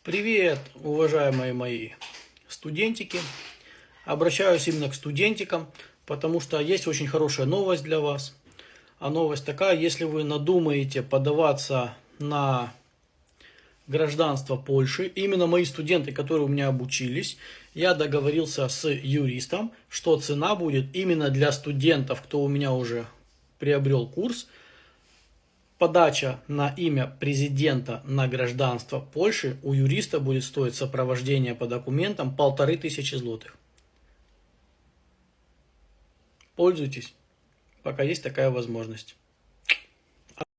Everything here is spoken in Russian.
Привет, уважаемые мои студентики. Обращаюсь именно к студентикам, потому что есть очень хорошая новость для вас. А новость такая: если вы надумаете подаваться на гражданство Польши, именно мои студенты, которые у меня обучились, я договорился с юристом, что цена будет именно для студентов, кто у меня уже приобрел курс. Подача на имя президента на гражданство Польши у юриста будет стоить сопровождение по документам 1500 злотых. Пользуйтесь, пока есть такая возможность.